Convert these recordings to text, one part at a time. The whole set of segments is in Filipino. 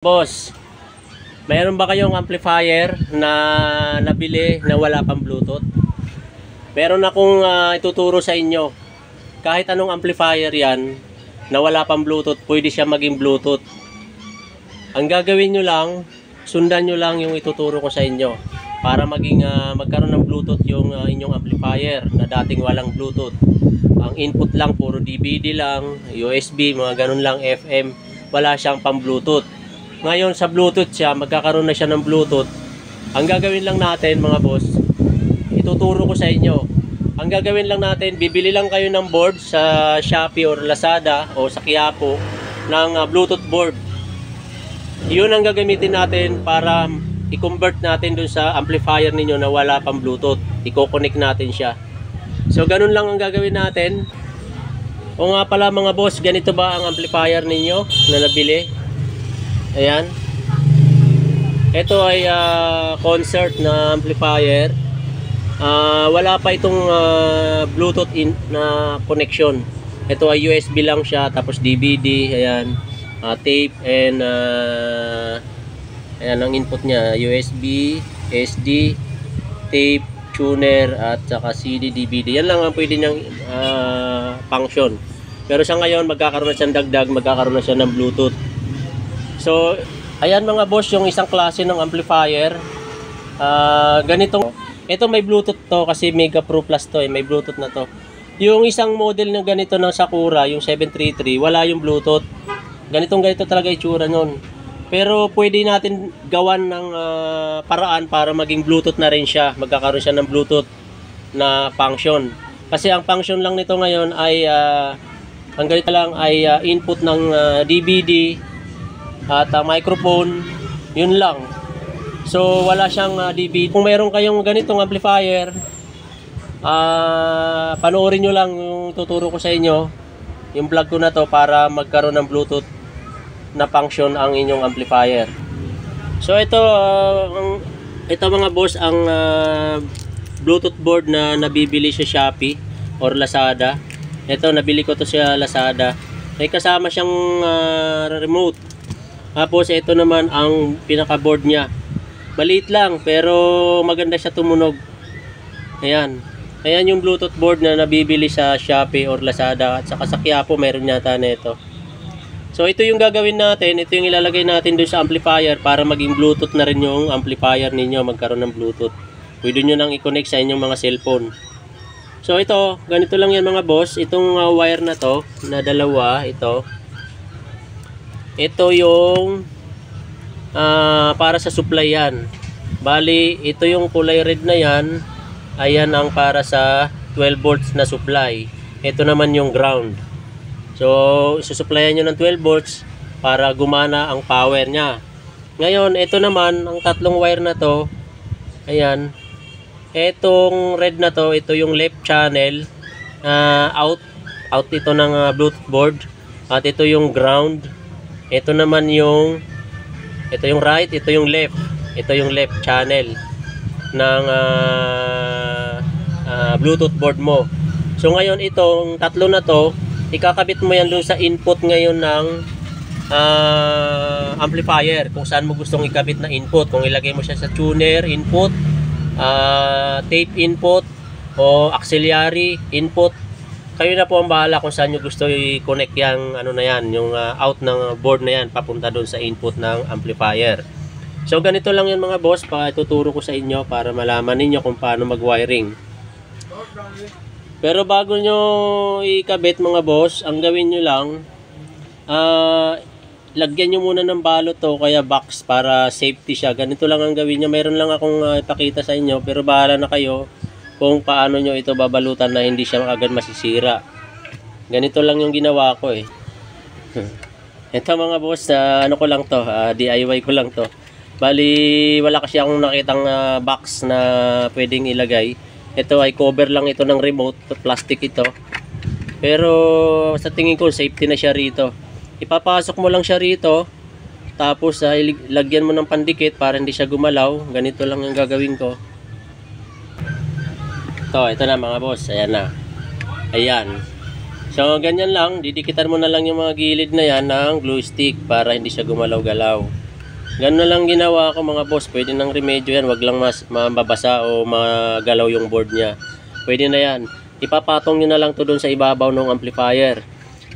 Boss, mayroon ba kayong amplifier na nabili na wala pang Bluetooth? Meron akong ituturo sa inyo. Kahit anong amplifier yan na wala pang Bluetooth, pwede siya maging Bluetooth. Ang gagawin nyo lang, sundan nyo lang yung ituturo ko sa inyo para magkaroon ng Bluetooth yung inyong amplifier na dating walang Bluetooth. Ang input lang, puro DVD lang, USB, mga ganun lang, FM. Wala siyang pang Bluetooth. Ngayon sa Bluetooth siya, magkakaroon na siya ng Bluetooth. Ang gagawin lang natin mga boss, ituturo ko sa inyo. Ang gagawin lang natin, bibili lang kayo ng board sa Shopee or Lazada o sa Quiapo ng Bluetooth board. Yun ang gagamitin natin para i-convert natin dun sa amplifier ninyo na wala pang Bluetooth. I-connect natin siya. So ganun lang ang gagawin natin. O nga pala mga boss, ganito ba ang amplifier ninyo na nabili? Ayan. Ito ay concert na amplifier. Wala pa itong Bluetooth na connection. Ito ay USB lang siya, tapos DVD, ayan, tape, and ayan ang input niya, USB, SD, tape, tuner, at saka CD, DVD. Yan lang ang pwede niyang function. Pero sa ngayon, magkakaroon na siyang dagdag, magkakaroon na siya ng Bluetooth. So, ayan mga boss, yung isang klase ng amplifier. Ganitong, ito may Bluetooth to kasi Mega Pro Plus to, may Bluetooth na to. Yung isang model ng ganito ng Sakura, yung 733, wala yung Bluetooth. Ganito talaga itsura nun. Pero pwede natin gawan ng paraan para maging Bluetooth na rin siya. Magkakaroon siya ng Bluetooth na function. Kasi ang function lang nito ngayon ay, ang ganito lang ay input ng DVD, at microphone, yun lang. So wala siyang DVD. Kung mayroon kayong ganitong amplifier, panoorin nyo lang yung tuturo ko sa inyo, yung vlog ko na to, para magkaroon ng Bluetooth na function ang inyong amplifier. So ito mga boss, ang Bluetooth board na nabibili sa Shopee or Lazada. Ito, nabili ko to sa Lazada. May kasama siyang remote. Tapos ito naman ang pinaka board niya. Maliit lang pero maganda siya tumunog. Ayan. Ayan yung Bluetooth board na nabibili sa Shopee or Lazada, at saka sa Quiapo meron yata nito. So ito yung gagawin natin, ito yung ilalagay natin doon sa amplifier para maging Bluetooth na rin yung amplifier ninyo, magkaroon ng Bluetooth. Pwede nyo nang i-connect sa inyong mga cellphone. So ito, ganito lang yan mga boss. Itong wire na to, na dalawa, ito yung para sa supply yan. Bali, ito yung kulay red na yan, ayan ang para sa 12 volts na supply. Ito naman yung ground. So, isusupplyan nyo ng 12 volts para gumana ang power nya. Ngayon, ito naman, ang tatlong wire na to, ayan, etong red na to, ito yung left channel, out ito ng Bluetooth board, at ito yung ground. Ito naman yung right, ito yung left. Ito yung left channel ng Bluetooth board mo. So ngayon itong tatlo na to, ikakabit mo yan dun sa input ngayon ng amplifier. Kung saan mo gustong ikabit na input. Kung ilagay mo siya sa tuner input, tape input, o auxiliary input, kayo na po ang bahala kung saan nyo gusto i-connect yung yung out ng board na yan papunta doon sa input ng amplifier. So ganito lang yan mga boss, ituturo ko sa inyo para malaman ninyo kung paano mag-wiring. Pero bago nyo ikabit mga boss, ang gawin nyo lang, lagyan nyo muna ng balot to, kaya box, para safety siya. Ganito lang ang gawin nyo. Meron lang akong ipakita sa inyo, pero bahala na kayo kung paano nyo ito babalutan na hindi siya agad masisira. Ganito lang yung ginawa ko eh. Ito mga boss, ano ko lang to, DIY ko lang to. Bali, wala kasi akong nakitang box na pwedeng ilagay. Ito ay cover lang ito ng remote, plastic ito. Pero sa tingin ko, safety na siya rito. Ipapasok mo lang siya rito, tapos lagyan mo ng pandikit para hindi siya gumalaw. Ganito lang yung gagawin ko. Ito na mga boss, ayan na. Ayan. So ganyan lang, didikitan mo na lang yung mga gilid na yan ng glue stick para hindi siya gumalaw-galaw. Ganun na lang ginawa ko mga boss. Pwede nang remedyo yan. Wag lang mababasa o magalaw yung board niya. Pwede na yan. Ipapatong nyo na lang to doon sa ibabaw ng amplifier.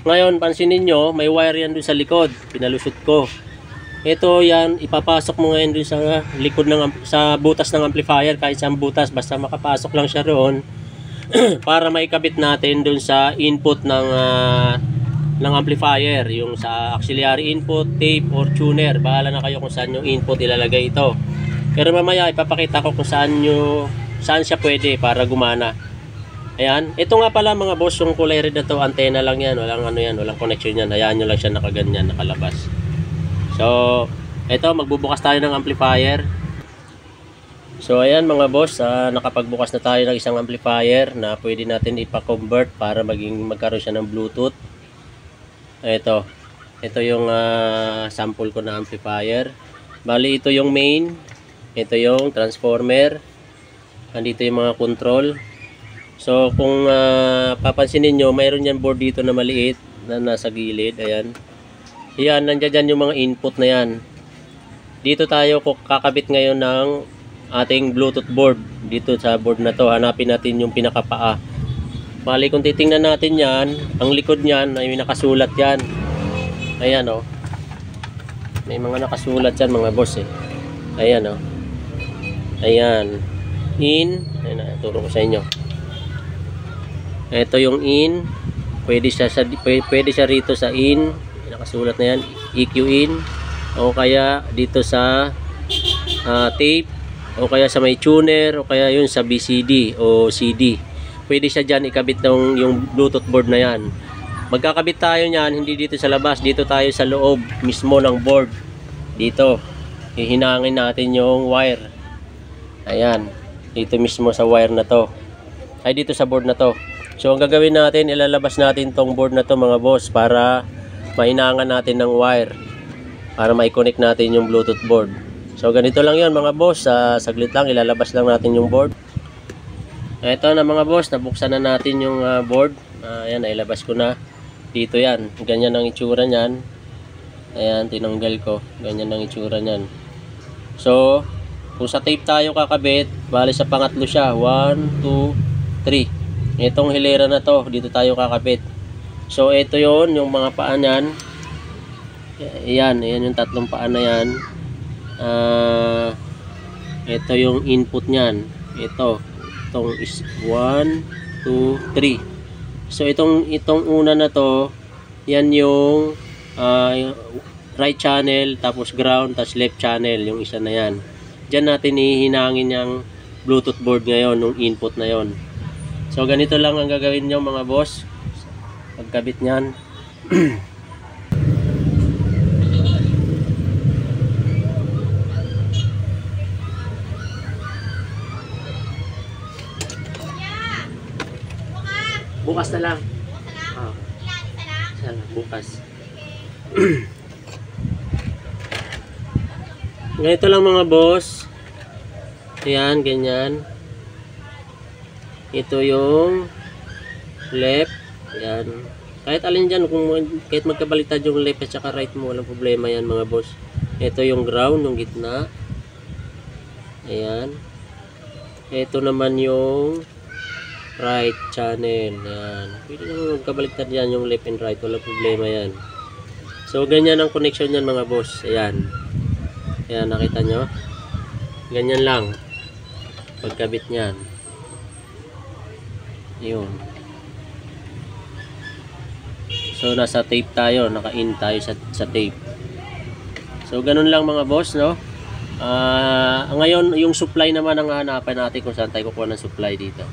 Ngayon, pansinin nyo, may wire yan doon sa likod. Pinalusot ko. Ito yan, ipapasok mo ngayon doon sa likod sa butas ng amplifier. Kahit sa butas, basta makapasok lang siya roon. Para maikabit natin doon sa input ng amplifier, yung sa auxiliary input, tape or tuner. Bahala na kayo kung saan yung input ilalagay ito. Pero mamaya ipapakita ko kung saan siya pwede para gumana. Ayan, ito nga pala mga boss, yung kulay red na to, antena lang yan, walang ano yan, walang connection yan. Hayaan nyo lang siya nakaganyan, nakalabas. So, ito magbubukas tayo ng amplifier. So ayan mga boss, nakapagbukas na tayo ng isang amplifier na pwede natin ipa-convert para magkaroon siya ng Bluetooth. Ito yung sample ko na amplifier. Bali ito yung main, ito yung transformer, andito yung mga control. So kung papansinin nyo, mayroon yan board dito na maliit na nasa gilid. Ayan, yan, nandiyan yung mga input na yan. Dito tayo kakabit ngayon ng ating Bluetooth board. Dito sa board na to, hanapin natin yung pinakapaa. Bali kung titingnan natin yan, ang likod niyan ay may nakasulat yan. Ayan o, may mga nakasulat yan mga boss eh. Ayan o, ayan, in, ayan, turo ko sa inyo. Ito yung in, pwede siya rito sa in, nakasulat na yan, EQ in, o kaya dito sa tape, o kaya sa may tuner, o kaya yun sa BCD o CD. Pwede siya dyan ikabit yung Bluetooth board na yan. Magkakabit tayo nyan, hindi dito sa labas, dito tayo sa loob mismo ng board. Dito, hihinangin natin yung wire. Ayan, dito mismo sa wire na to. Ay, dito sa board na to. So, ang gagawin natin, ilalabas natin tong board na to mga boss para mahinangan natin ng wire. Para mai-connect natin yung Bluetooth board. So ganito lang yon mga boss, saglit lang ilalabas lang natin yung board. Ito na mga boss, nabuksan na natin yung board. Ayan, nailabas ko na. Dito yan, ganyan ang itsura nyan. Ayan, tinanggal ko. Ganyan ang itsura nyan. So, kung sa tape tayo kakabit, bali sa pangatlo siya. 1, 2, 3. Itong hilera na to, dito tayo kakabit. So ito yon yung mga paa nyan. Ayan yung tatlong paa na yan. Ito yung input nyan. Itong is 1, 2, 3. So itong una na to, yan yung right channel, tapos ground, tapos left channel, yung isa na yan. Diyan natin ihinangin yung Bluetooth board ngayon, yung input na yon. So ganito lang ang gagawin nyo mga boss pagkabit nyan. Bukas na lang. Isa lang, bukas. Ganito lang mga boss. Ayan, ganyan. Ito yung left. Ayan. Kahit alin dyan, kahit magkabaliktad yung left at saka right mo, walang problema yan mga boss. Ito yung ground, yung gitna. Ayan. Ito naman yung right channel. Ayan. Pwede naman magkabaliktad yan yung left and right, walang problema yan. So ganyan ang connection yan mga boss. Ayan. Ayan, nakita nyo? Ganyan lang pagkabit nyan. Yun. So nasa tape tayo, naka-in tayo sa tape. So ganun lang mga boss, no? Ngayon yung supply naman ang hanapan natin kung saan tayo kukuha ng supply dito.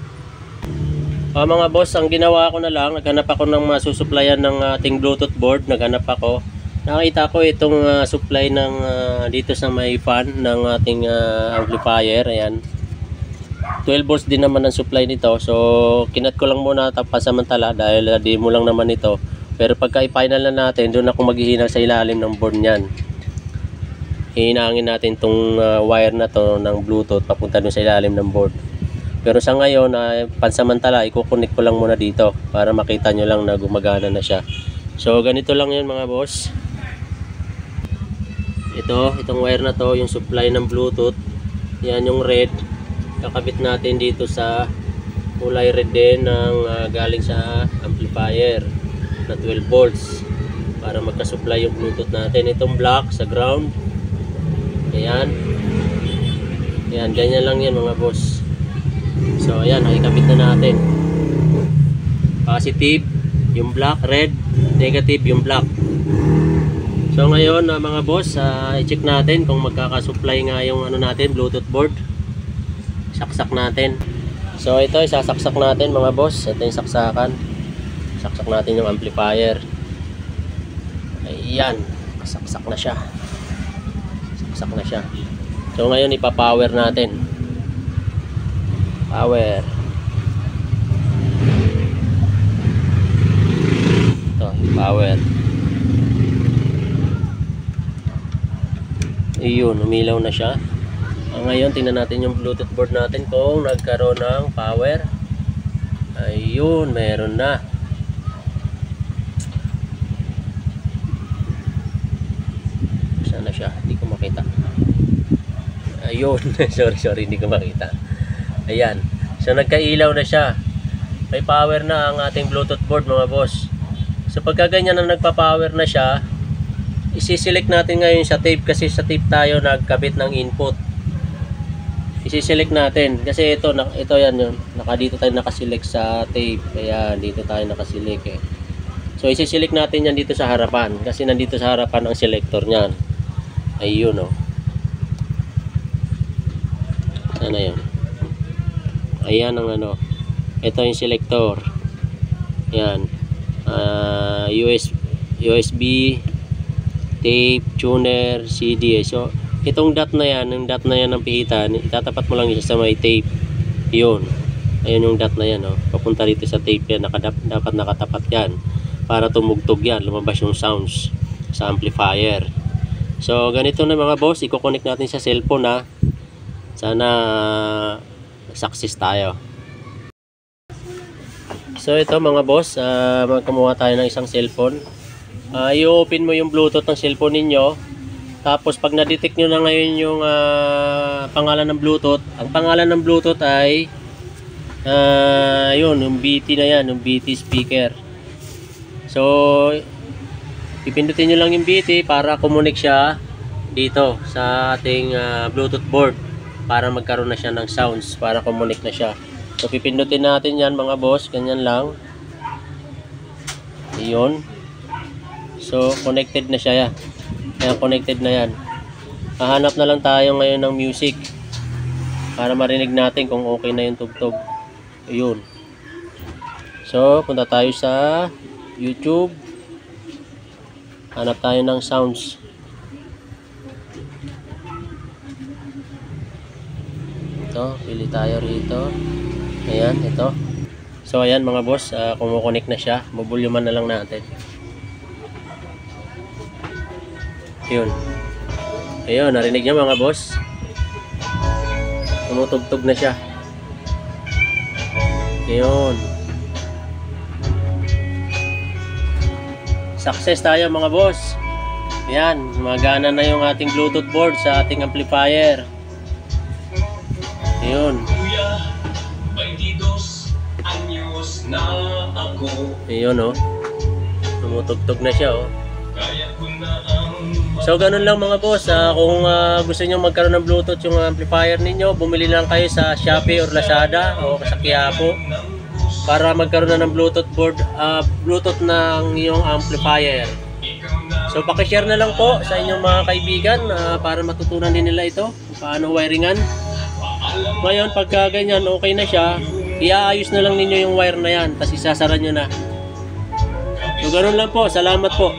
Mga boss, ang ginawa ko na lang, naghanap ako ng masusupplyan ng ating Bluetooth board. Naghanap ako, nakita ko itong supply ng dito sa may fan ng ating amplifier. Ayan, 12 volts din naman ang supply nito. So kinat ko lang muna pasamantala dahil demo lang naman ito. Pero pagka i-final na natin, doon ako maghihinag sa ilalim ng board niyan. Hihinangin natin tong wire na to ng Bluetooth papunta doon sa ilalim ng board. Pero sa ngayon, pansamantala, ikukunik ko lang muna dito para makita nyo lang na gumagana na siya. So ganito lang yun mga boss. Itong wire na to, yung supply ng Bluetooth. Yan yung red. Kakabit natin dito sa kulay red din ng galing sa amplifier na 12 volts para magka-supply yung Bluetooth natin. Itong black sa ground. Ayan. Ayan, ganyan lang yan mga boss. So ayan, nakikabit na natin. Positive yung black, red, negative yung black. So ngayon mga boss, i-check natin kung magkakasupply nga yung ano natin, Bluetooth board. Saksak natin. So ito isasaksak natin mga boss. Ito yung saksakan. Saksak natin yung amplifier. Ayan, saksak na siya. Saksak na siya. So ngayon ipa-power natin. Power. Ito, power. Ayun, umilaw na siya. Ngayon, tingnan natin yung Bluetooth board natin kung nagkaroon ng power. Ayun, meron na. Saan na siya? Hindi ko makita. Ayun, sorry, hindi ko makita. Ayan. So, nagkailaw na siya. May power na ang ating Bluetooth board mga boss. So, pagka ganyan na nagpa-power na siya, isi-select natin ngayon sa tape kasi sa tape tayo nagkabit ng input. Isi-select natin kasi ito yan yun. Dito tayo nakaselect sa tape. Kaya dito tayo nakaselect eh. So isi-select natin yan dito sa harapan kasi nandito sa harapan ang selector niyan. Ayun oh. Sana yun. Ayan ang ano. Ito yung selector. Yan. USB tape, tuner, CD. So, itong dot na yan, yung dot na yan ng pihitan, itatapat mo lang siya sa may tape. Yun. Ayun yung dot na yan, oh. Papunta dito sa tape yan, dapat nakatapat yan. Para tumugtog yan, lumabas yung sounds sa amplifier. So, ganito na mga boss, i-connect natin sa cellphone ha. Sana success tayo. So, ito mga boss, magkamuha tayo ng isang cellphone. I-open mo yung Bluetooth ng cellphone ninyo. Tapos pag na-detect nyo na ngayon yung pangalan ng Bluetooth, ang pangalan ng Bluetooth ay yun, yung BT na yan, yung BT speaker. So pipindutin nyo lang yung BT para connect siya dito sa ating Bluetooth board para magkaroon na siya ng sounds, para connect na siya. So pipindutin natin yan mga boss, ganyan lang. Yun. So, connected na siya yan. Ayan, connected na yan. Hahanap na lang tayo ngayon ng music para marinig natin kung okay na yung tugtog. Ayun. So, punta tayo sa YouTube. Hanap tayo ng sounds. Ito, pili tayo rito. Ayan, ito. So, ayan mga boss, kumukonek na siya. Bubulyuman na lang natin. Yun. Ayun, narinig niya mga boss. Tumutugtog na siya. Ayun. Success tayo mga boss. Ayan, magana na yung ating Bluetooth board sa ating amplifier. Ayun. Ayun oh. Tumutugtog na siya oh. So ganun lang mga boss, kung gusto niyo magkaroon ng Bluetooth yung amplifier ninyo, bumili lang kayo sa Shopee or Lazada o sa Quiapo para magkaroon na ng Bluetooth board, Bluetooth ng iyong amplifier. So paki-share na lang po sa inyong mga kaibigan para matutunan din nila ito kung paano wiringan. Ngayon pagka ganyan okay na siya, iaayos na lang ninyo yung wire na yan, tapos isasara nyo na. So ganun lang po, salamat po.